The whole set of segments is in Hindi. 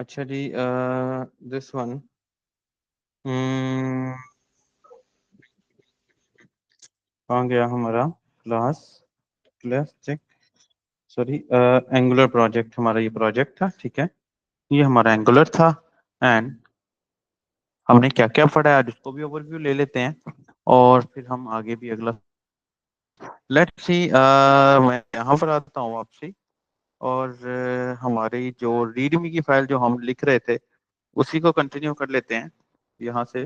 अच्छा जी, दिस वन कहाँ गया हमारा class class check. Sorry, angular project, हमारा ये प्रोजेक्ट था। ठीक है, ये हमारा एंगुलर था। एंड हमने क्या क्या पढ़ा है आज उसको भी ओवरव्यू ले लेते हैं, और फिर हम आगे भी अगला लेट्स सी। मैं यहाँ पर आता हूँ आपसे, और हमारी जो रीडमी की फाइल जो हम लिख रहे थे उसी को कंटिन्यू कर लेते हैं यहाँ से।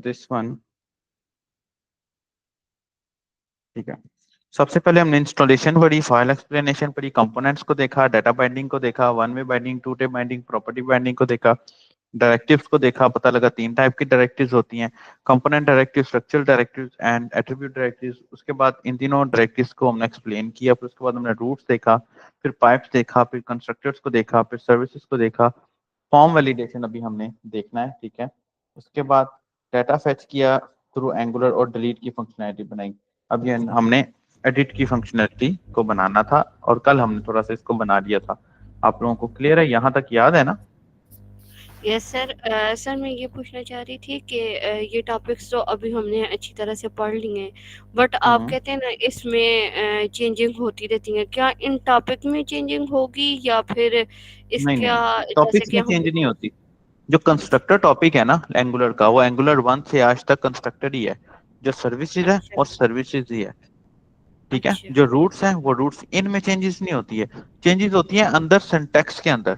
This one. ठीक है, सबसे पहले हमने इंस्टॉलेशन पढ़ी, फाइल एक्सप्लेनेशन पढ़ी, कंपोनेंट्स को देखा, डाटा बाइंडिंग को देखा, one way binding, two way binding, property binding को देखा, डायरेक्टिव्स को देखा। पता लगा तीन टाइप की डायरेक्टिव्स होती हैं, component directive, structural directives and attribute directives. उसके बाद इन तीनों डायरेक्टिव्स को हमने एक्सप्लेन किया। फिर उसके बाद हमने रूट्स देखा, फिर पाइप्स देखा, फिर कंस्ट्रक्टर्स को देखा, फिर सर्विसेज को देखा, फॉर्म वैलिडेशन अभी हमने देखना है। ठीक है, उसके बाद डाटा फेच किया थ्रू एंगुलर और डिलीट की फंक्शनैलिटी बनाई। अब ये हमने एडिट की फंक्शनैलिटी को बनाना था, और कल हमने थोड़ा सा इसको बना लिया था। आप लोगों को क्लियर है, यहाँ तक याद है ना? Yes sir. सर मैं ये पूछना चाह रही थी कि ये टॉपिक्स तो अभी हमने अच्छी तरह से पढ़ लिए हैं, बट आप हम्म। कहते हैं ना इसमें चेंजिंग होती रहती है, क्या इन टॉपिक में चेंजिंग होगी या फिर नहीं नहीं, इसका जैसे टॉपिक्स कि में हम। चेंज नहीं होती। जो कंस्ट्रक्टर टॉपिक है ना एंगुलर का, वो एंगुलर 1 से आज तक कंस्ट्रक्टर ही है। जो सर्विसेज है अच्छा और सर्विसेज ही है। ठीक है, अच्छा जो रूट्स हैं वो रूट्स, इनमें चेंजेस नहीं होती है। चेंजेस होती है अंदर सिंटैक्स के अंदर।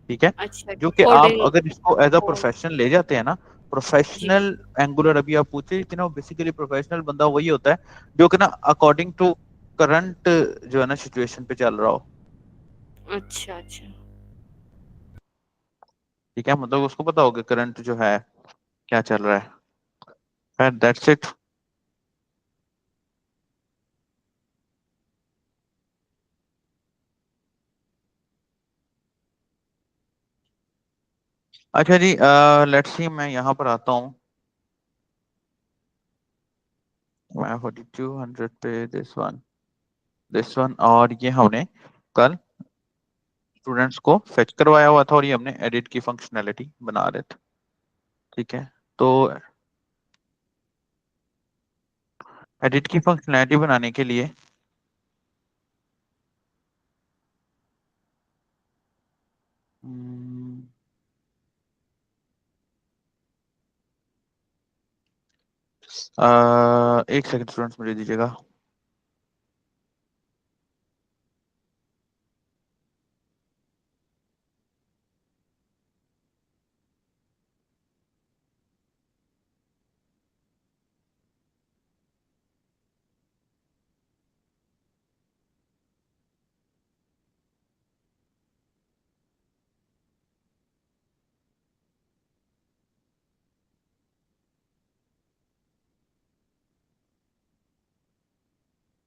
ठीक है, अच्छा, जो कि कि आप कोडिंग अगर इसको एज अ को। प्रोफेशन ले जाते हैं ना, जी प्रोफेशनल एंगुलर, अभी आप पूछे रही थी ना, बेसिकली प्रोफेशनल बंदा वही होता है जो कि ना अकॉर्डिंग टू करंट जो है ना सिचुएशन पे चल रहा हो। अच्छा अच्छा। ठीक है, मतलब उसको पता होगा करंट जो है क्या चल रहा है। That's it. अच्छा जी, लेट्स सी, मैं यहाँ पर आता हूँ। मैं 4200 पे दिस वन, और ये हमने कल स्टूडेंट्स को फेच करवाया हुआ था, और ये हमने एडिट की फंक्शनैलिटी बना रहे थे। ठीक है, तो एडिट की फंक्शनैलिटी बनाने के लिए हम्म, एक सेकंड स्टूडेंट्स, मुझे दीजिएगा।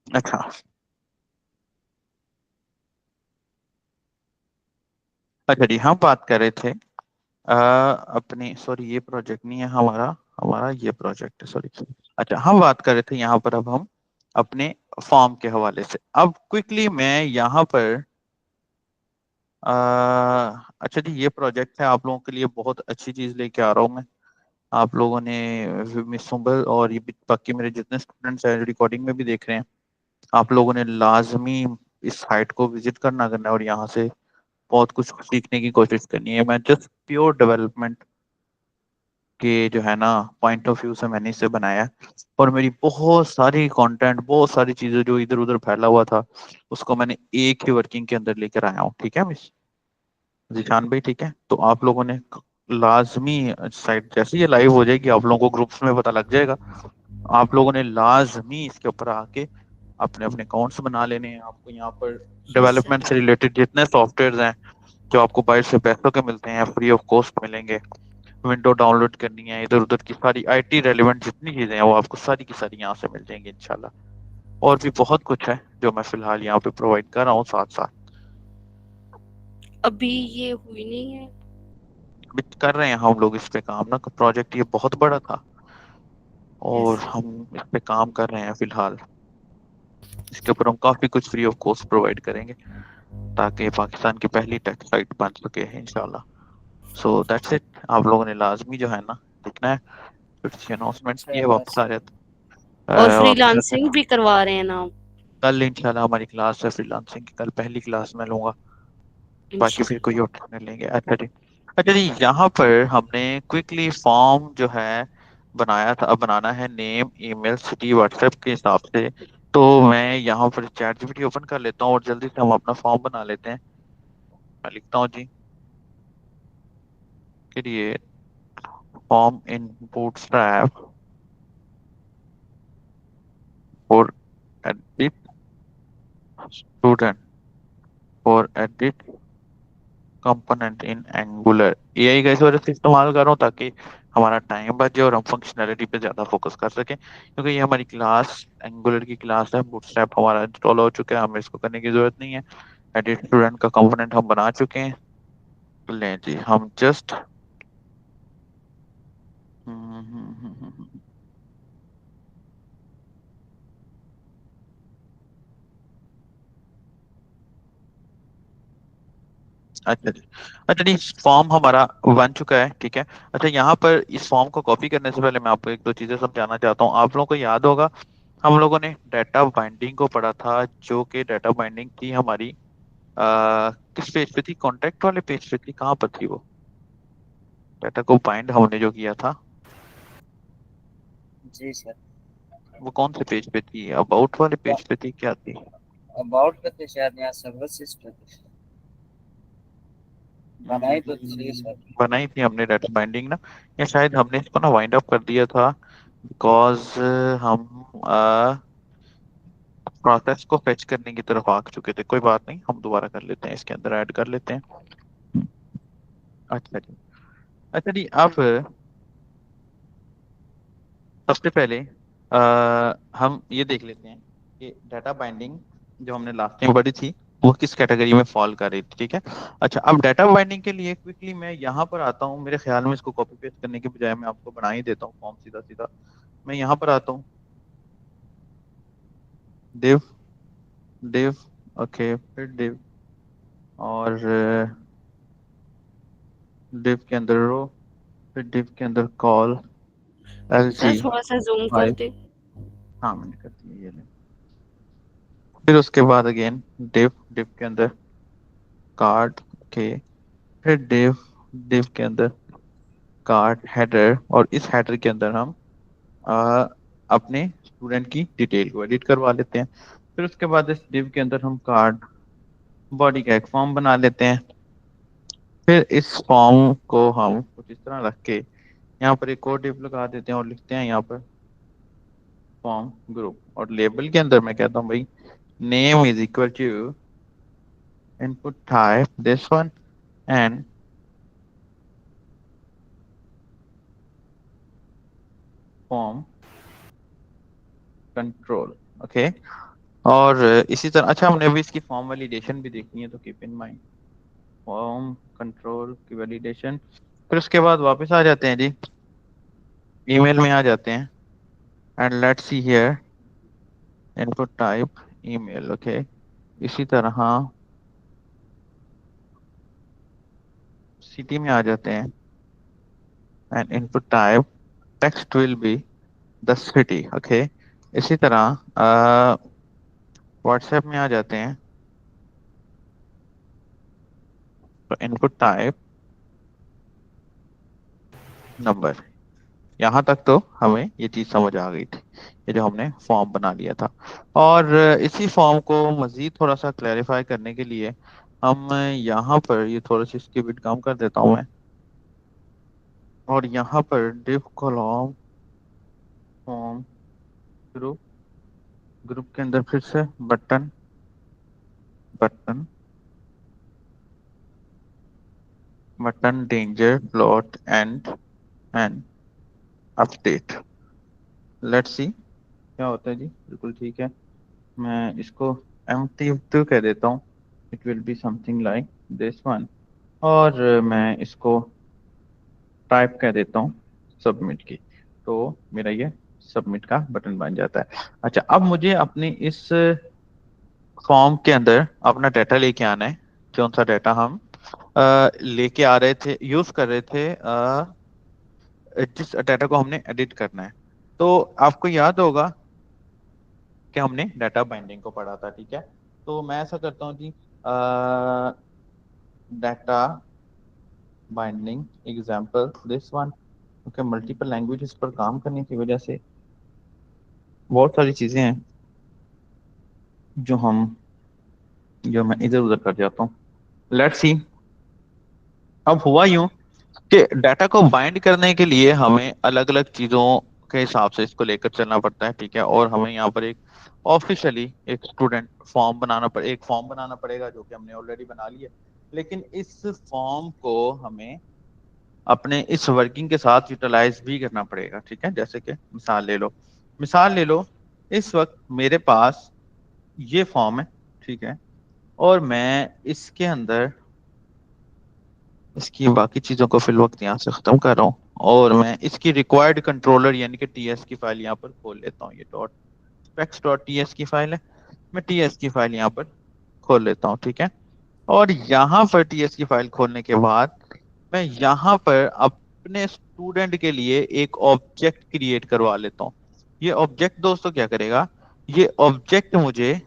अच्छा अच्छा जी, हम बात कर रहे थे अपनी, सॉरी ये प्रोजेक्ट नहीं है हमारा, हमारा ये प्रोजेक्ट है, सॉरी। अच्छा, हम बात कर रहे थे यहाँ पर, अब हम अपने फॉर्म के हवाले से। अब क्विकली मैं यहाँ पर अच्छा जी, ये प्रोजेक्ट है आप लोगों के लिए, बहुत अच्छी चीज लेके आ रहा हूँ मैं। आप लोगों ने, मिस सुंबल और ये बाकी मेरे जितने स्टूडेंट्स हैं रिकॉर्डिंग में भी देख रहे हैं, आप लोगों ने लाजमी इस साइट को विजिट करना करना है, और यहाँ से बहुत कुछ सीखने की कोशिश करनी है। मैं जस्ट प्योर डेवलपमेंट के जो है ना पॉइंट ऑफ व्यू से मैंने इसे बनाया है, और मेरी बहुत सारी कंटेंट, बहुत सारी चीजें जो इधर उधर फैला हुआ था, उसको मैंने एक ही वर्किंग के अंदर लेकर आया हूँ। ठीक है मिस जीशान भाई? ठीक है, तो आप लोगों ने लाजमी, साइट जैसे ये लाइव हो जाएगी आप लोगों को ग्रुप्स में पता लग जाएगा, आप लोगों ने लाजमी इसके ऊपर आके अपने अपने अकाउंट्स बना लेने हैं। आपको यहाँ पर यस सर। डेवलपमेंट से रिलेटेड जितने सॉफ्टवेयर हैं जो आपको बाहर से पैसों के मिलते हैं, फ्री ऑफ कॉस्ट मिलेंगे। विंडो डाउनलोड करनी है, इधर उधर की सारी आईटी रेलिवेंट जितनी चीजें हैं वो आपको सारी की सारी यहाँ से मिल जाएंगी इंशाल्लाह। और भी बहुत कुछ है जो मैं फिलहाल यहाँ पे प्रोवाइड कर रहा हूँ साथ साथ। अभी ये हुई नहीं है। अभी कर रहे हैं हम लोग इस पे काम ना, प्रोजेक्ट ये बहुत बड़ा था, यस और सर। हम इस पे काम कर रहे हैं फिलहाल। इसके ऊपर हम काफी कुछ फ्री ऑफ कॉस्ट प्रोवाइड करेंगे। ताकि पाकिस्तान की पहली टेक साइट बन सके इंशाल्लाह। So that's it. आप लोगों ने लाजमी जो है ना लिखना है, फिर से अनाउंसमेंट की है, इंशाल्लाह वापस आ सर। जाते और और फिर फ्रीलांसिंग भी करवा रहे हैं ना आप? कल इंशाल्लाह हमारी क्लास है फ्रीलांसिंग की, कल पहली क्लास में लूंगा, बाकी फिर कोई इंशाल्लाह। और ट्रेनर लेंगे। अच्छा जी। अच्छा जी, यहाँ पर हमने क्विकली फॉर्म जो है बनाया था, अब बनाना है नेम ईमेल सिटी व्हाट्सएप के हिसाब से। तो मैं यहाँ पर चैट जीपीटी ओपन कर लेता हूँ और जल्दी से हम अपना फॉर्म बना लेते हैं। मैं लिखता हूँ जी, create form in Bootstrap for edit student for edit component in Angular. AI का इस वजह से इस्तेमाल कर रहा हूँ ताकि हमारा टाइम बचे और हम फंक्शनैलिटी पे ज्यादा फोकस कर सकें, क्योंकि ये हमारी क्लास एंगुलर की क्लास है। बूटस्ट्रैप हमारा इंस्टॉल हो चुका है, हमें इसको करने की जरूरत नहीं है। एडिट स्टूडेंट का कंपोनेंट हम बना चुके हैं। लें जी, हम जस्ट अच्छा जी। अच्छा जी, फॉर्म हमारा बन चुका है, ठीक है। अच्छा, यहाँ पर इस फॉर्म को कॉपी करने से पहले मैं आपको एक दो चीजें समझाना चाहता हूँ। आप लोगों को याद होगा हम लोगों ने डाटा बाइंडिंग को पढ़ा था, जो कि डाटा बाइंडिंग थी हमारी किस पेज पे थी? कॉन्टेक्ट वाले पेज पे थी? कहाँ पर थी वो? डाटा को बाइंड हमने जो किया था जी सर। वो कौन से पेज पे थी? अबाउट वाले पेज पे थी? क्या थी? अबाउट पे थे शायद, यहाँ सर्विसेज पे थे। बनाई तो थी सर। बनाई थी हमने डाटा बाइंडिंग ना, या शायद हमने इसको ना वाइंड अप कर दिया था, बिकॉज हम प्रोसेस को फेच करने की तरफ आ चुके थे। कोई बात नहीं, हम दोबारा कर लेते हैं, इसके अंदर ऐड कर लेते हैं। अच्छा जी। अच्छा जी, अब सबसे पहले हम ये देख लेते हैं कि डाटा बाइंडिंग जो हमने लास्ट टाइम पढ़ी थी वो किस कैटेगरी में फॉल कर रही थी, ठीक है। अच्छा, अब डाटा बाइंडिंग के लिए क्विकली मैं यहाँ पर आता हूँ। मेरे ख्याल में इसको कॉपी पेस्ट करने के बजाय मैं आपको बना ही देता हूँ फॉर्म सीधा सीधा। मैं यहाँ पर आता हूँ, div div, ओके, फिर div और div के अंदर रो, फिर div के अंदर कॉल एल सर जी थोड़ा सा ज़ूम कर फाइव। दें। हाँ मैंने कर दिया, ये ले। फिर उसके बाद अगेन div, div के अंदर कार्ड, ओके, फिर div, div के अंदर कार्ड हेडर, और इस हेडर के अंदर हम आ, अपने स्टूडेंट की डिटेल को एडिट करवा लेते हैं। फिर उसके बाद इस div के अंदर हम कार्ड बॉडी का एक फॉर्म बना लेते हैं। फिर इस फॉर्म को हम कुछ इस तरह रख के यहाँ पर एक और div लगा देते हैं और लिखते हैं यहाँ पर फॉर्म ग्रुप, और लेबल के अंदर मैं कहता हूँ भाई name is equal to input type this one and form control, okay. और इसी तरह, अच्छा, हमने अभी इसकी फॉर्म वैलिडेशन भी देखनी है, तो keep in mind form control की वैलिडेशन। फिर उसके बाद वापस आ जाते हैं जी, ईमेल में आ जाते हैं and let's see here input type email, okay. इसी तरह सिटी में आ जाते हैं and input type text will be the city, okay. इसी तरह व्हाट्सएप में आ जाते हैं, तो इनपुट टाइप नंबर। यहाँ तक तो हमें ये चीज समझ आ गई थी, ये जो हमने फॉर्म बना लिया था। और इसी फॉर्म को मजीद थोड़ा सा क्लैरिफाई करने के लिए हम यहाँ पर ये थोड़ा सी इसकी विड्थ कम कर देता हूँ मैं, और यहाँ पर div column form group, group के अंदर फिर से button, button, button danger plot and update. Let's see क्या होता है जी। बिल्कुल ठीक है, मैं इसको एम्प्टी तो कह देता हूँ, it will be something like this one. और मैं इसको टाइप कह देता हूँ सबमिट की, तो मेरा ये सबमिट का बटन बन जाता है। अच्छा, अब मुझे अपनी इस फॉर्म के अंदर अपना डाटा लेके आना है। कौन सा डाटा हम लेके आ रहे थे, यूज कर रहे थे, जिस डाटा को हमने एडिट करना है। तो आपको याद होगा कि हमने डाटा बाइंडिंग को पढ़ा था, ठीक है। तो मैं ऐसा करता हूँ जी, data binding example this one, क्योंकि मल्टीपल लैंग्वेजेस पर काम करने की वजह से बहुत सारी चीजें हैं जो हम जो मैं इधर उधर कर जाता हूँ। Let's see. अब हुआ यूं कि डाटा को बाइंड करने के लिए हमें अलग अलग चीजों के हिसाब से इसको लेकर चलना पड़ता है, ठीक है। और हमें यहाँ पर एक ऑफिशियली एक स्टूडेंट फॉर्म एक फॉर्म बनाना पड़ेगा, जो कि हमने ऑलरेडी बना लिया। लेकिन इस फॉर्म को हमें अपने इस वर्किंग के साथ यूटिलाइज भी करना पड़ेगा, ठीक है। जैसे कि मिसाल ले लो, इस वक्त मेरे पास ये फॉर्म है, ठीक है। और मैं इसके अंदर इसकी बाकी चीजों को फिल वक्त यहाँ से खत्म कर रहा हूँ, और मैं इसकी रिक्वायर्ड कंट्रोलर यानी कि टीएस की फाइल यहाँ पर खोल लेता हूँ। ये .specs.ts की फाइल है। मैं टीएस की फाइल यहाँ पर खोल लेता हूँ, ठीक है। और यहाँ पर टीएस की फाइल खोलने के बाद मैं यहाँ पर अपने स्टूडेंट के लिए एक ऑब्जेक्ट क्रिएट करवा लेता हूँ। ये ऑब्जेक्ट दोस्तों क्या करेगा, ये ऑब्जेक्ट मुझे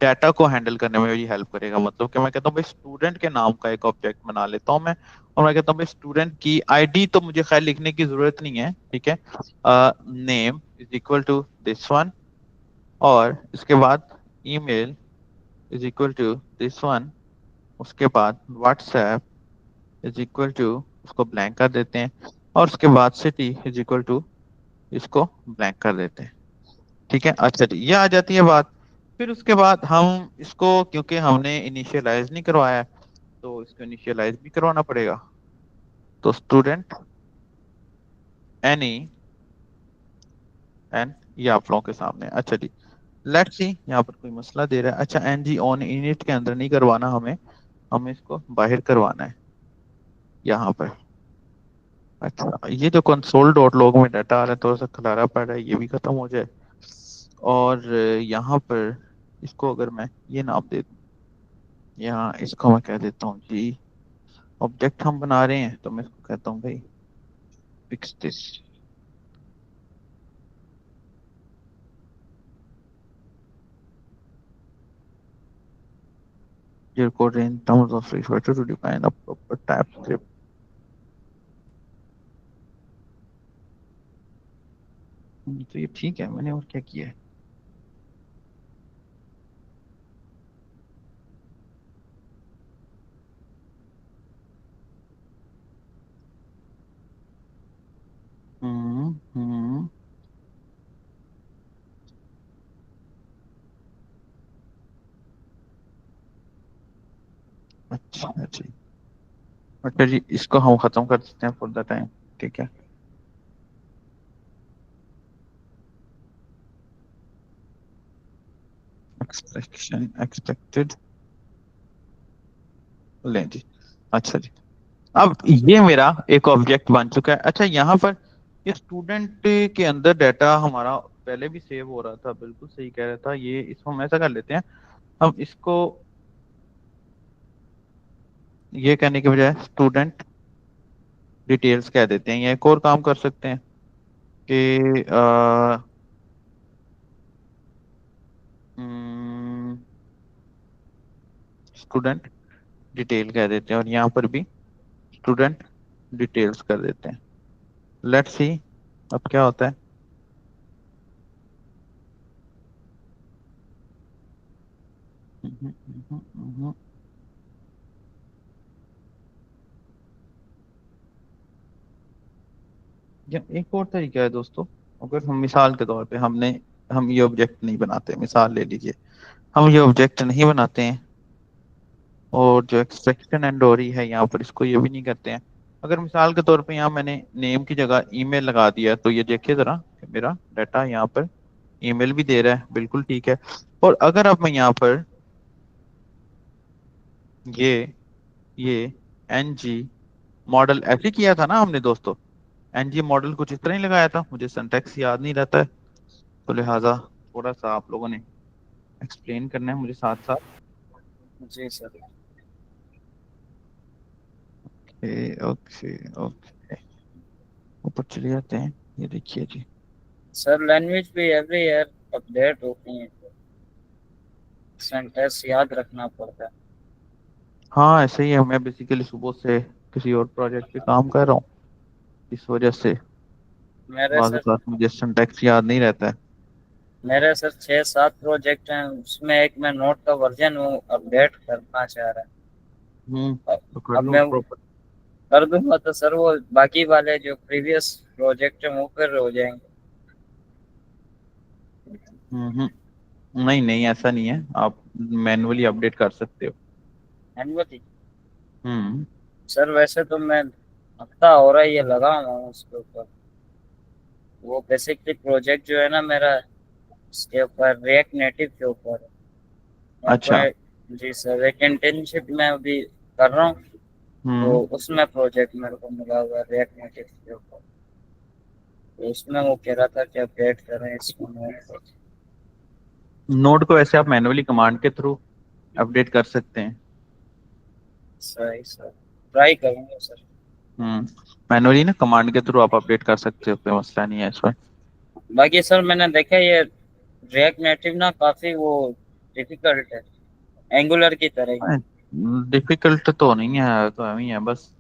डाटा को हैंडल करने में मेरी हेल्प करेगा। मतलब कि मैं कहता हूँ भाई स्टूडेंट के नाम का एक ऑब्जेक्ट बना लेता हूँ मैं, और मैं कहता हूँ भाई स्टूडेंट की आईडी तो मुझे खैर लिखने की जरूरत नहीं है, ठीक है। Name is equal to this one, और इसके बाद email is equal to this one, उसके बाद व्हाट्सएप इज इक्वल टू, उसको ब्लैंक कर देते हैं, और उसके बाद सिटी इज इक्वल टू, इसको ब्लैंक कर देते हैं, ठीक है। अच्छा जी, ये आ जाती है बात। फिर उसके बाद हम इसको, क्योंकि हमने इनिशियलाइज नहीं करवाया है, तो इसको इनिशियलाइज भी करवाना पड़ेगा। तो स्टूडेंट एनी एन, ये आप लोगों के सामने है। अच्छा जी, लेट्स सी यहाँ पर कोई मसला दे रहा है। अच्छा, एन जी ऑन इनिट के अंदर नहीं करवाना हमें, हमें इसको बाहर करवाना है यहाँ पर। अच्छा, ये जो कंसोल डॉट लॉग में डाटा आ रहा है थोड़ा सा खलारा पड़ रहा है, ये भी खत्म हो जाए। और यहाँ पर इसको अगर मैं ये नाम दे दूं, यहाँ इसको मैं कह देता हूँ जी, ऑब्जेक्ट हम बना रहे हैं तो मैं इसको कहता हूँ भाई fix this. Your code in terms of refer to define a proper TypeScript. तो ये ठीक है, मैंने और क्या किया है। हम्म हम्म अच्छा जी, अच्छा जी, इसको हम खत्म कर देते हैं फॉर द टाइम, ठीक है। एक्सपेक्शन एक्सपेक्टेड, लें जी। अच्छा जी, अब ये मेरा एक ऑब्जेक्ट बन चुका है। अच्छा, यहाँ पर ये स्टूडेंट के अंदर डाटा हमारा पहले भी सेव हो रहा था, बिल्कुल सही कह रहा था। ये इसको हम ऐसा कर लेते हैं, हम इसको ये कहने के बजाय स्टूडेंट डिटेल्स कह देते हैं, या एक और काम कर सकते हैं कि स्टूडेंट डिटेल कह देते हैं, और यहाँ पर भी स्टूडेंट डिटेल्स कर देते हैं। लेट्स सी अब क्या होता है। हम्म, हम्म, हम्म। या एक और तरीका है दोस्तों, अगर हम मिसाल के तौर पे हम ये ऑब्जेक्ट नहीं बनाते, मिसाल ले लीजिए, हम ये ऑब्जेक्ट नहीं बनाते हैं, और जो एक्सट्रैक्शन एंड डोरी है यहाँ पर इसको ये भी नहीं करते हैं। अगर मिसाल के तौर पे यहाँ मैंने नेम की जगह ईमेल लगा दिया, तो ये देखिए जरा कि मेरा डाटा यहाँ पर ईमेल भी दे रहा है, बिल्कुल ठीक है। और अगर अब मैं यहाँ पर ये ये एन जी मॉडल ऐसे किया था ना हमने दोस्तों, एन जी मॉडल कुछ इस तरह ही लगाया था, मुझे सिंटैक्स याद नहीं रहता है, तो लिहाजा थोड़ा सा आप लोगों ने एक्सप्लेन करना है मुझे साथ साथ। जी सर। ओके ओके ओके, ऊपर चले जाते हैं। ये देखिए जी। सर लैंग्वेज भी एवरी ईयर अपडेट होती है, सेंटेंस याद रखना पड़ता है। हाँ ऐसे ही है, मैं बेसिकली सुबह से किसी और प्रोजेक्ट पे काम कर रहा हूँ, इस वजह से मेरे बाज़ सर औक़ात मुझे सिंटैक्स याद नहीं रहता है। मेरे सर 6-7 प्रोजेक्ट हैं, उसमें एक मैं नोट का वर्जन हूँ अपडेट करना चाह रहा है। तो कर अब लो मैं प्रॉपर। कर दूंगा तो सर वो बाकी वाले जो प्रीवियस प्रोजेक्ट है वो फिर हो जाएंगे। नहीं नहीं, ऐसा नहीं है, आप मैनुअली अपडेट कर सकते हो। अनुमति। हम्म। सर वैसे तो मैं हफ्ता हो रहा है ये लगा हुआ हूँ उसके ऊपर। वो बेसिकली प्रोजेक्ट जो है ना मेरा, इसके ऊपर रिएक्ट नेटिव के ऊपर है। मेरे को अच्छा। जी सर एक इंटर्नशिप में अभी कर रहा हूँ, तो हम्म। उसमें प्रोजेक्ट मेरे को मिला हुआ है रिएक्ट नेटिव के ऊपर। तो उसमें वो कह रहा था कि अपडेट करें इसको नोट को। नोड को वैसे आप मैनुअली कमांड के थ्रू अपडेट कर सकते हैं। सही सर, ट्राई करूंगा सर। हम्म। मैनुअली ना कमांड के थ्रू आप अपडेट कर सकते हो, कोई मसला नहीं है इसमें। बाकी सर मैंने देखा ये रिएक्ट नेटिव ना काफी वो डिफिकल्ट है, एंगुलर की तरह ही। डिफिकल्ट तो नहीं है, तो हम ही है बस।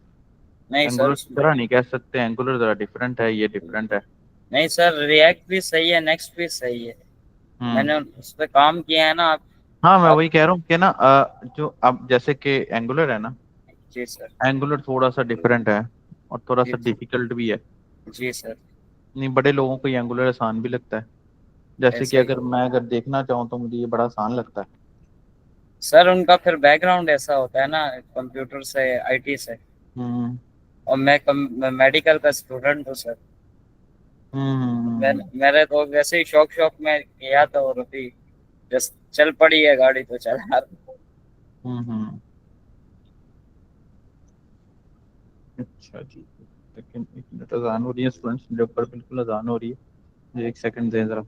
नहीं सर एंगुलर की उसमें, तरह नहीं कह सकते, एंगुलर जरा डिफरेंट है, ये डिफरेंट है। नहीं सर रिएक्ट भी सही है, नेक्स्ट भी सही है। हम्म। मैंने उस पर काम किया है ना। हाँ मैं आप वही कह रहा हूँ कि ना जो अब जैसे कि एंगुलर है ना, जी सर। एंगुलर थोड़ा सा डिफरेंट है और थोड़ा जी सा डिफिकल्ट भी है। जी सर। नहीं, बड़े लोगों को ये एंगुलर आसान भी लगता है, जैसे कि ऐसा ही अगर मैं अगर देखना चाहूँ तो मुझे ये बड़ा आसान लगता है। सर उनका फिर बैकग्राउंड ऐसा होता है ना, कंप्यूटर से, आईटी से। हम्म और मैं मेडिकल का स्टूडेंट हूँ सर। मेरे तो वैसे ही शौक शौक में किया था, और अभी जस्ट चल पड़ी है गाड़ी तो चला रहा हूं। हम्म। अच्छा जी, लेकिन एक मिनट, अजान हो रही है स्टूडेंट्स, मेरे ऊपर बिल्कुल अजान हो रही है। मुझे एक सेकंड दें जरा।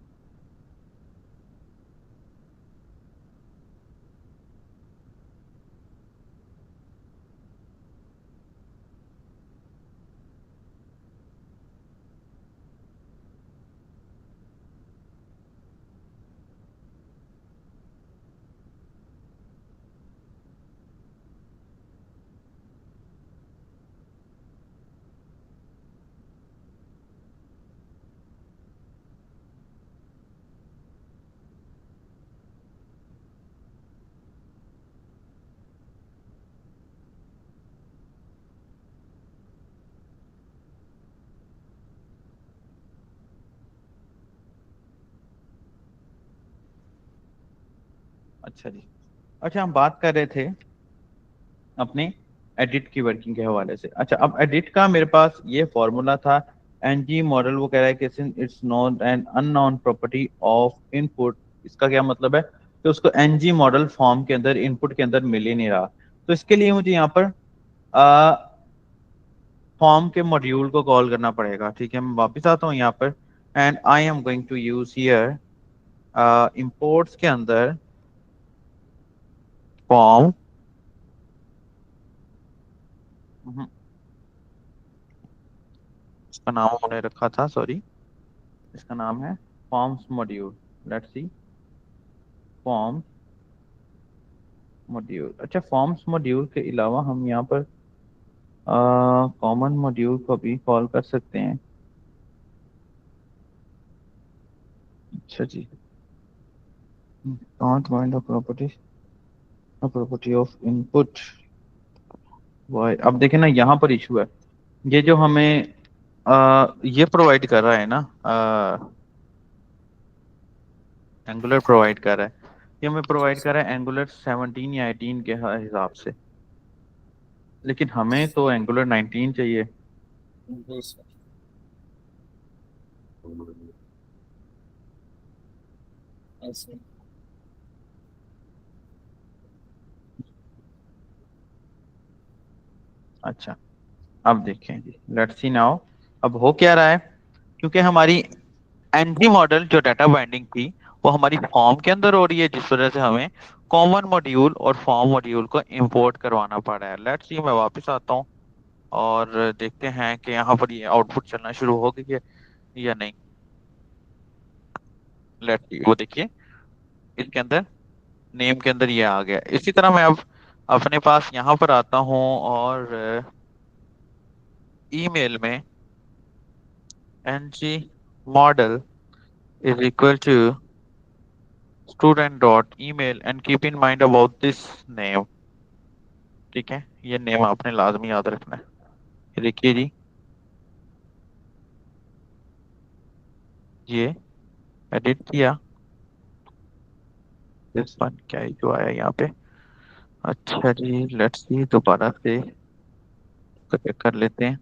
अच्छा जी। अच्छा, हम बात कर रहे थे अपने एडिट की वर्किंग के हवाले से। अच्छा, अब एडिट का मेरे पास ये फॉर्मूला था, एनजी मॉडल। वो कह रहा है कि it's non an unknown property of input. इसका क्या मतलब है कि उसको एनजी मॉडल फॉर्म के अंदर, इनपुट के अंदर मिल ही नहीं रहा। तो इसके लिए मुझे यहाँ पर फॉर्म के मॉड्यूल को कॉल करना पड़ेगा। ठीक है, मैं वापस आता हूँ यहाँ पर, and I am going to use here imports के अंदर फॉर्म। इसका नाम उन्होंने रखा था, सॉरी, इसका नाम है forms module. Let's see, form module. अच्छा, फॉर्म्स मॉड्यूल के अलावा हम यहाँ पर कॉमन मॉड्यूल को भी कॉल कर सकते हैं। अच्छा जी, can't find the property, property of input. वाई, अब देखें ना, यहाँ पर इशू है। ये जो हमें ये प्रोवाइड कर रहा है ना, एंगुलर प्रोवाइड कर रहा है, ये हमें जी प्रोवाइड कर सर। रहा है एंगुलर 17 या 18 के हिसाब से, लेकिन हमें तो एंगुलर 19 चाहिए। जी सर। ऐसे अच्छा, अब देखें जी, लेट्स सी नाउ। अब हो क्या रहा है, क्योंकि हमारी एनजी मॉडल जो डाटा बाइंडिंग थी वो हमारी फॉर्म के अंदर हो रही है, जिस वजह से हमें कॉमन मॉड्यूल और फॉर्म मॉड्यूल को इंपोर्ट करवाना पड़ा है। लेट्स सी, मैं वापस आता हूँ और देखते हैं कि यहाँ पर ये आउटपुट चलना शुरू हो गई है या नहीं। लेट्स सी, वो देखिए इसके अंदर नेम के अंदर ये आ गया। इसी तरह मैं अब अपने पास यहाँ पर आता हूँ और ईमेल में ng model is equal to student dot email and keep in mind about this name। ठीक है, ये नेम आपने लाजमी याद रखना है। ये देखिए जी, ये एडिट किया, दिस वन क्या इशू आया यहाँ पे। अच्छा जी, लेट्स सी, दोबारा से चेक कर लेते हैं।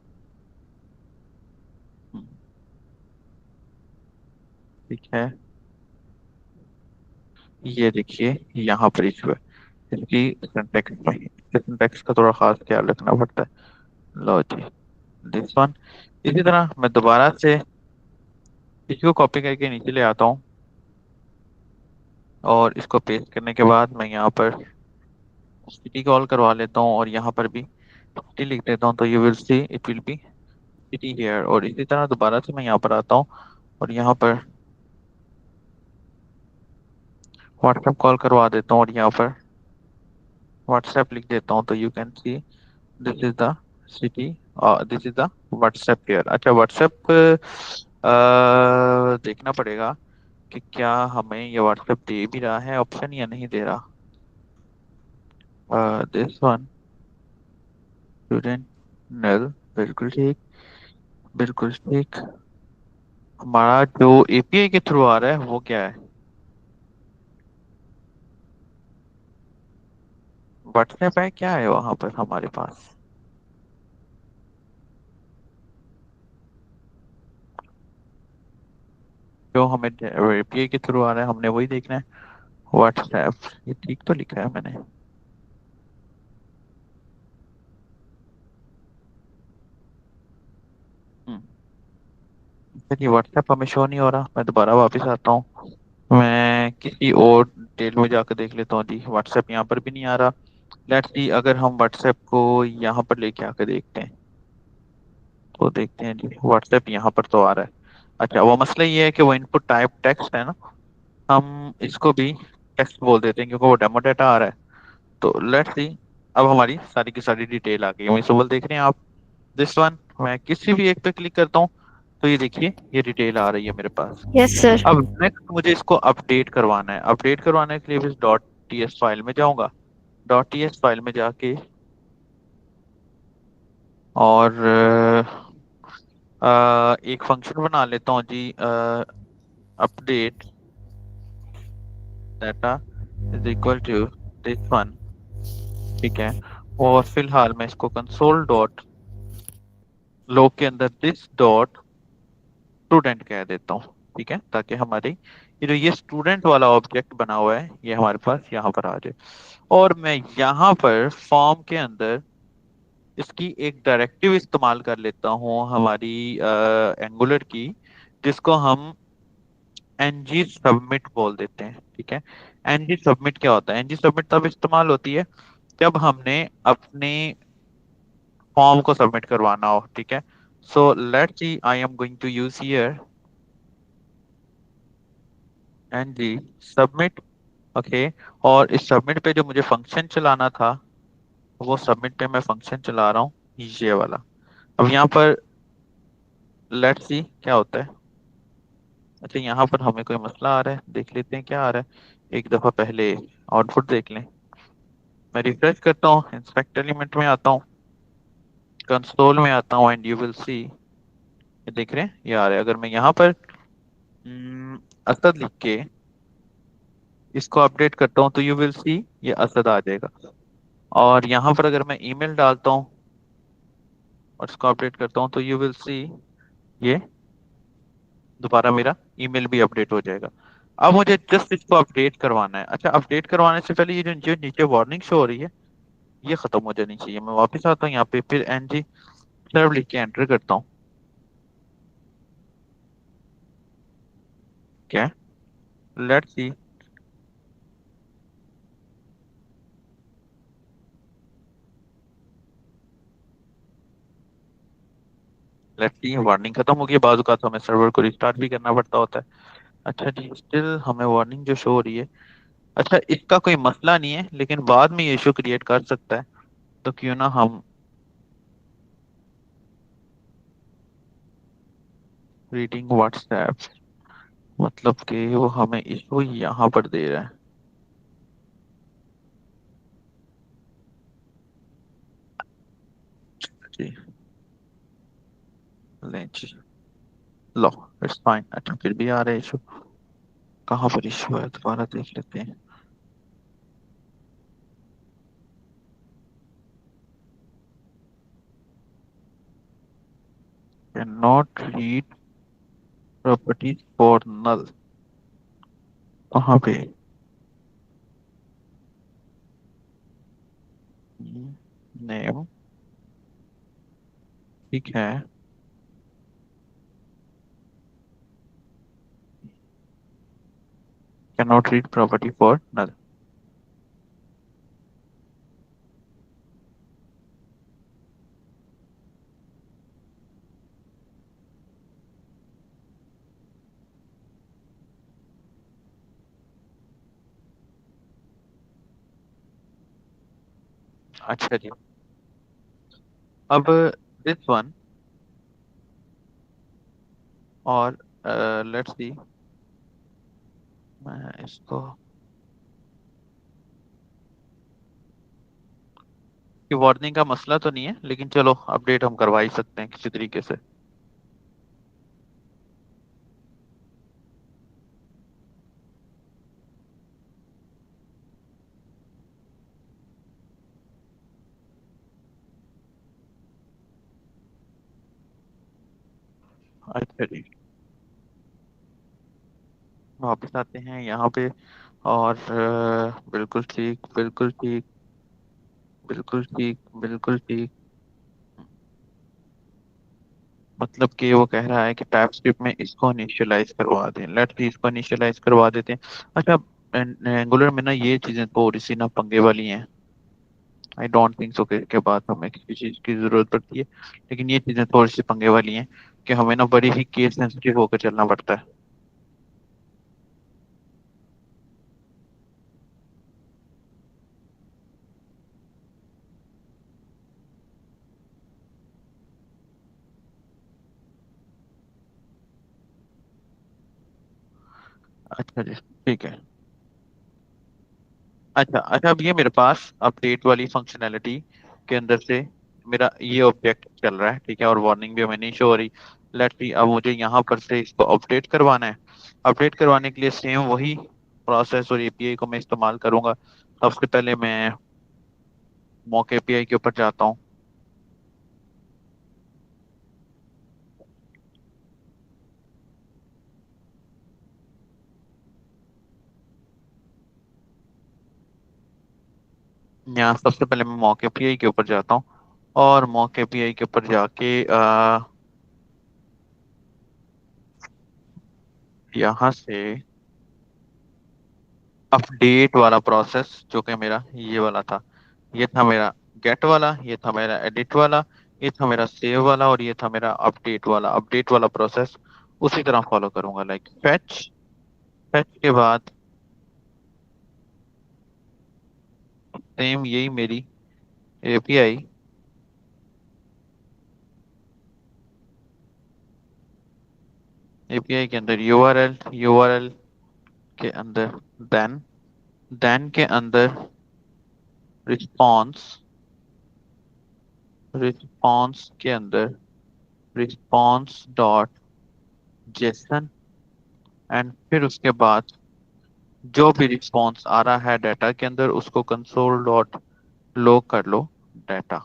ठीक है, ये देखिए यहाँ पर इशू है, इसकी सिंटैक्स में, सिंटैक्स का थोड़ा खास ख्याल रखना पड़ता है। लो जी, दिस वन। इसी तरह मैं दोबारा से इसको कॉपी करके नीचे ले आता हूँ और इसको पेस्ट करने के बाद मैं यहाँ पर सिटी कॉल करवा लेता हूँ और यहाँ पर भी सिटी लिख देता हूँ, तो you will see it will be city here. और इसी तरह दोबारा से मैं यहाँ पर आता हूँ और यहाँ पर व्हाट्सएप कॉल करवा देता हूँ और यहाँ पर व्हाट्सएप लिख देता हूँ, तो you can see this is the city, this is the WhatsApp here. अच्छा, व्हाट्सएप देखना पड़ेगा कि क्या हमें ये व्हाट्सएप दे भी रहा है ऑप्शन या नहीं दे रहा। दिस वन, स्टूडेंट नल, बिल्कुल ठीक, बिल्कुल ठीक। हमारा जो एपीआई के थ्रू आ रहा है वो क्या है, व्हाट्सएप है, क्या है वहां पर हमारे पास। जो हमें एपीआई के थ्रू आ रहा है हमने वही देखना है, व्हाट्सएप। ये ठीक तो लिखा है मैंने। हम्म, चलिए व्हाट्सएप हमें शो नहीं हो रहा, मैं दोबारा वापस आता हूँ। मैं किसी और डिटेल में जाकर देख लेता हूँ जी, व्हाट्सएप यहाँ पर भी नहीं आ रहा। लेट्स सी, अगर हम व्हाट्सएप को यहाँ पर लेके आकर देखते हैं तो देखते हैं जी, व्हाट्सएप यहाँ पर तो आ रहा है। अच्छा, वो मसला ये है कि वो इनपुट टाइप टेक्स्ट है ना, हम इसको भी टेक्स्ट बोल देते हैं क्योंकि वो डेमो डाटा आ रहा है। तो लेट्स सी, अब हमारी सारी की सारी डिटेल आ गई। वही सुबह देख रहे हैं आप, दिस वन। मैं किसी भी एक पे क्लिक करता हूँ तो ये देखिए ये डिटेल आ रही है मेरे पास। Yes sir. अब नेक्स्ट मुझे इसको अपडेट करवाना है। अपडेट करवाने के लिए इस डॉट टी एस फाइल में जाऊंगा, डॉट टी एस फाइल में जाके और एक फंक्शन बना लेता हूँ जी, update data is equal to this one. ठीक है, और फिलहाल मैं इसको कंसोल डॉट लॉग के अंदर दिस डॉट स्टूडेंट कह देता हूँ। ठीक है, ताकि हमारी ये जो ये स्टूडेंट वाला ऑब्जेक्ट बना हुआ है ये हमारे पास यहाँ पर आ जाए। और मैं यहाँ पर फॉर्म के अंदर इसकी एक डायरेक्टिव इस्तेमाल कर लेता हूँ हमारी एंगुलर की, जिसको हम एनजी सबमिट बोल देते हैं। ठीक है, एनजी सबमिट क्या होता है, एनजी सबमिट तब इस्तेमाल होती है जब हमने अपने फॉर्म को सबमिट करवाना हो। ठीक है, so let's see, I am going to use here NG submit. Okay, और इस सबमिट पे जो मुझे फंक्शन चलाना था वो सबमिट पे मैं फंक्शन चला रहा हूँ, ये वाला। अब यहाँ पर लेट्स सी क्या होता है। अच्छा, यहाँ पर हमें कोई मसला आ रहा है, देख लेते हैं क्या आ रहा है। एक दफा पहले आउटपुट देख लें। मैं रिफ्रेश करता हूँ, इंस्पेक्ट एलिमेंट में आता हूँ, कंसोल में आता हूँ एंड यू विल सी, ये देख रहे हैं ये आ रहा है। अगर मैं यहाँ पर असद लिख के इसको अपडेट करता हूँ तो यू विल सी ये असद आ जाएगा। और यहाँ पर अगर मैं ईमेल डालता हूँ और इसको अपडेट करता हूँ तो यू विल सी ये दोबारा मेरा ईमेल भी अपडेट हो जाएगा। अब मुझे जस्ट इसको अपडेट करवाना है। अच्छा, अपडेट करवाने से पहले ये जो नीचे वार्निंग शो हो रही है ये खत्म हो जानी चाहिए। मैं वापस आता हूँ यहाँ पे, फिर एनजी सर्व लिख के एंटर करता हूँ। क्या, let's see. Let's see, warning खत्म हो गई। बाजू का तो हमें सर्वर को रिस्टार्ट भी करना पड़ता होता है। अच्छा जी, स्टिल हमें वार्निंग जो शो हो रही है। अच्छा, इसका कोई मसला नहीं है, लेकिन बाद में ये इशू क्रिएट कर सकता है। तो क्यों ना हम रीडिंग व्हाट्सएप, मतलब कि वो हमें इशू यहाँ पर दे रहा है जी। लें जी, लो, इट्स फाइन। अच्छा, फिर भी आ रहा है इशू। कहाँ पर इशू है, दोबारा देख लेते हैं। Can not read properties for null. कहाँ पे? नेम, ठीक है। Can not read property for null. अच्छा जी, अब दिस वन, और लेट्स सी, मैं इसको, कि वार्निंग का मसला तो नहीं है, लेकिन चलो अपडेट हम करवा ही सकते हैं किसी तरीके से। अच्छा जी, वापस आते हैं यहाँ पे। और बिल्कुल ठीक, बिल्कुल ठीक, बिल्कुल ठीक, बिल्कुल ठीक। मतलब कि वो कह रहा है कि टाइप स्क्रिप्ट में इसको इनिशियलाइज करवा दें। लेट्स सी, इसको इनिशियलाइज करवा देते हैं। अच्छा, एंगुलर में ना ये चीजें थोड़ी सी ना पंगे वाली हैं। आई डोंट थिंक सो के बाद हमें किसी चीज की जरूरत पड़ती है, लेकिन ये चीजें थोड़ी सी पंगे वाली हैं कि हमें ना बड़ी ही केस सेंसिटिव होकर चलना पड़ता है। अच्छा जी, ठीक है। अच्छा अच्छा, अब ये मेरे पास अपडेट वाली फंक्शनैलिटी के अंदर से मेरा ये ऑब्जेक्ट चल रहा है, ठीक है, और वार्निंग भी हमें नहीं शो हो रही। लेट्स सी, अब मुझे यहाँ पर से इसको अपडेट करवाना है। अपडेट करवाने के लिए सेम वही प्रोसेस और एपीआई को मैं इस्तेमाल करूंगा। सबसे पहले मैं मॉक एपीआई के ऊपर जाता हूँ। यहाँ सबसे पहले मैं मॉक एपीआई के ऊपर जाता हूँ, और मॉक एपीआई के ऊपर जाके यहाँ से अपडेट वाला प्रोसेस, जो कि मेरा ये वाला था, ये था मेरा गेट वाला, ये था मेरा एडिट वाला, ये था मेरा सेव वाला, और ये था मेरा अपडेट वाला प्रोसेस। उसी तरह फॉलो करूंगा, लाइक फेच। फेच के बाद सेम यही मेरी एपीआई, एपीआई के अंदर यूआरएल, यूआरएल के अंदर देन, देन के अंदर रिस्पॉन्स, रिस्पॉन्स के अंदर रिस्पॉन्स डॉट जेसन, एंड फिर उसके बाद जो भी रिस्पॉन्स आ रहा है डाटा के अंदर, उसको कंसोल डॉट लॉग कर लो। Data,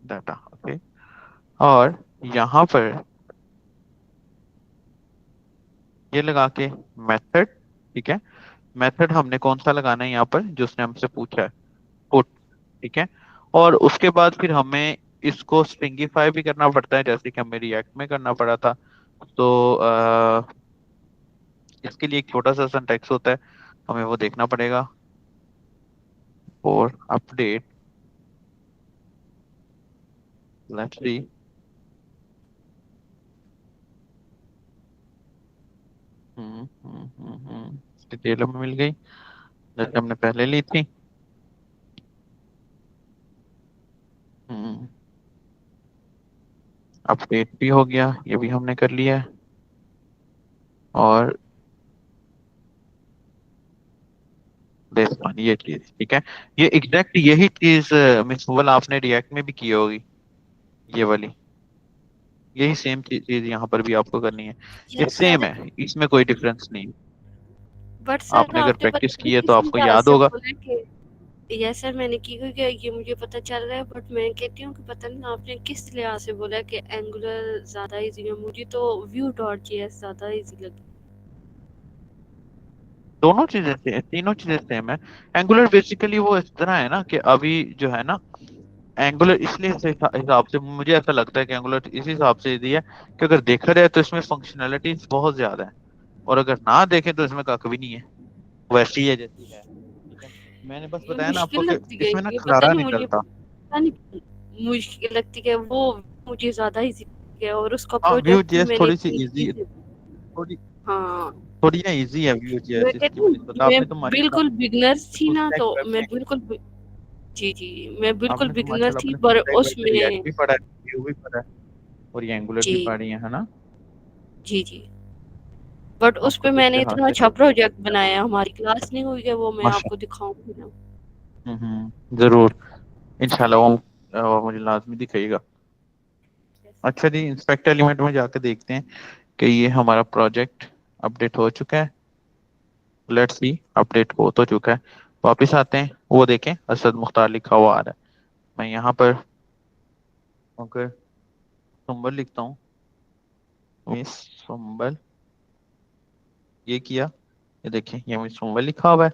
data, okay. और यहाँ पर ये लगा के मेथड, ठीक है। मेथड हमने कौन सा लगाना है यहाँ पर, जो उसने हमसे पूछा है, पुट, ठीक है। और उसके बाद फिर हमें इसको स्ट्रिंगिफाई भी करना पड़ता है, जैसे कि हमें रिएक्ट में करना पड़ा था। तो इसके लिए एक छोटा सा सिंटैक्स होता है, हमें वो देखना पड़ेगा। और अपडेट, लेट्स सी, डिटेल हमें मिल गई जैसे हमने पहले ली थी। अपडेट भी हो गया, ये भी हमने कर लिया है। और ये चीज ठीक है, ये एग्जैक्ट यही चीज मिस मुगल आपने रिएक्ट में भी की होगी, ये वाली यही सेम चीज यहाँ पर भी आपको करनी है। ये यस सेम सर, है, इसमें कोई डिफरेंस नहीं। बट सर आपने अगर आपने प्रैक्टिस पता नहीं की है तो किस आपको लिहाज याद से होगा। बोला कि यस सर मैंने की, क्योंकि ये मुझे पता चल रहा है, बट मैं कहती हूँ कि पता नहीं आपने किस लिहाज से बोला कि एंगुलर ज़्यादा इजी है, मुझे तो व्यू डॉट जेएस ज़्यादा इजी लगी। दोनों चीजें तीनों चीजें सेम है। एंगुलर बेसिकली वो इस तरह है ना कि अभी जो है ना, एंगुलर इसलिए इस हिसाब से मुझे ऐसा लगता है कि एंगुलर इस हिसाब से दी है कि अगर देखा जाए तो इसमें फंक्शनैलिटीज बहुत ज्यादा है, और अगर ना देखें तो इसमें कख भी नहीं है, वैसी है जैसी है। ठीक है, मैंने बस ये बताया ना आपको मुश्किल कि लगती है, इसमें ना ये पता खलारा नहीं नहीं मुझे, डलता। पता नहीं मुश्किल लगती है वो, मुझे ज़्यादा इजी है, और उसका हाँ, व्यू प्रोजेक्ट भी जेएस मैंने थोड़ी सी इतनी इजी है, easy- थोड़ी हाँ थोड़ी ना इजी है व्यू मैं जेएस, इसकी कहती हूँ, वजह से बता, मैं आपने तो माशाल्लाह बिल्कुल बिगनर्स थी फुल ना, स्टैक तो वेब मैं में, बिल्कुल जी जी मैं बिल्कुल आपने तो बिगनर माशाल्लाह थी, अपने फुल पर स्टैक वेब में रिएक्ट उसमें भी पढ़ा है, व्यू भी पढ़ा है, और ये एंगुलर भी जी पढ़ी है ना। जी जी, बट उस आपको पे तो उस मैंने लिहाज इतना से अच्छा काफी प्रोजेक्ट बनाया, हमारी क्लास नहीं हुई है, वो मैं माशा आपको दिखाऊंगी ना। जरूर, इंशाल्लाह वो मुझे लाजमी दिखाइएगा। अच्छा जी, इंस्पेक्टर एलिमेंट में जाकर देखते हैं कि ये हमारा प्रोजेक्ट अपडेट हो चुका है। लेट्स सी, अपडेट हो तो चुका है। वापस आते हैं, वो देखें असद मुख्तार लिखा हुआ आ रहा है। मैं यहाँ पर ओके संबल लिखता हूँ, मिस संबल, ये किया, ये देखें ये मिस संबल लिखा हुआ है।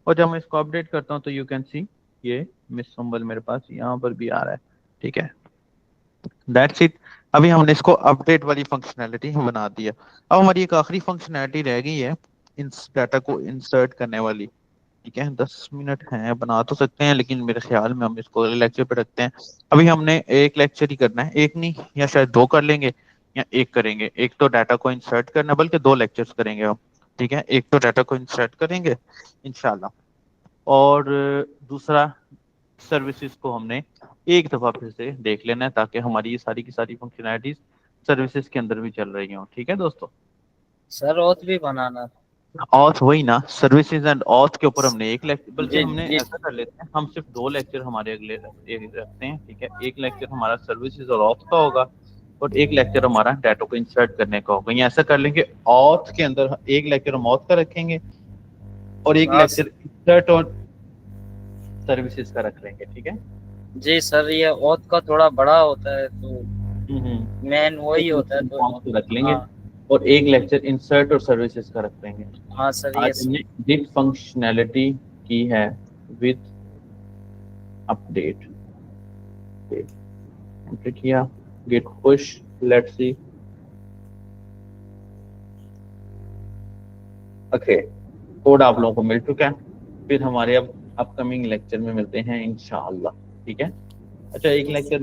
और जब मैं इसको अपडेट करता हूँ तो यू कैन सी ये मिस संबल मेरे पास यहाँ पर भी आ रहा है। ठीक है, दैट्स इट। अभी हमने इसको अपडेट वाली फंक्शनैलिटी बना दी है। अब हमारी एक आखिरी फंक्शनैलिटी रह गई है, इस डाटा को इंसर्ट करने वाली। ठीक है, 10 मिनट हैं, बना तो सकते हैं, लेकिन मेरे ख्याल में हम इसको लेक्चर पे रखते हैं। अभी हमने एक लेक्चर ही करना है, एक नहीं या शायद दो कर लेंगे, या एक करेंगे। एक तो डाटा को इंसर्ट करना, बल्कि दो लेक्चर्स करेंगे हम। ठीक है, एक तो डाटा को इंसर्ट करेंगे इंशाल्लाह, और दूसरा सर्विसेज को हमने एक दफा फिर से देख लेना है, ताकि हमारी ये सारी की सारी फंक्शनैलिटीज सर्विसेज के अंदर भी चल रही हो। ठीक है दोस्तों, सर ओथ भी बनाना था। ऑथ वही ना, सर्विसेज एंड ऑथ के ऊपर हमने एक लेक्चर, बल्कि जी हमने जी ऐसा कर लेते हैं, हम सिर्फ दो लेक्चर हमारे अगले रखते हैं। ठीक है, एक लेक्चर हमारा सर्विसेज और ऑथ का होगा, और एक लेक्चर हमारा डाटा को इंसर्ट करने का होगा। ये ऐसा कर लेंगे, ऑथ के अंदर एक लेक्चर हम ऑथ का रखेंगे, और एक हाँ लेक्चर इंसर्ट और सर्विसेज का रख लेंगे। ठीक है, जी सर, ये ओथ का थोड़ा बड़ा होता है तो मेन एक वही होता है लेक्चर तो। ऑथ का रख लेंगे, हाँ और एक लेक्चर इंसर्ट और सर्विसेज का रख लेंगे। हाँ सर, ये आज हमने विद फंक्शनैलिटी की है, विद अपडेट एंटर किया, get push, let's see. Okay, code आप लोगों को मिल चुका है। फिर हमारे अब अपकमिंग लेक्चर में मिलते हैं इंशाअल्लाह। ठीक है, अच्छा एक लेक्चर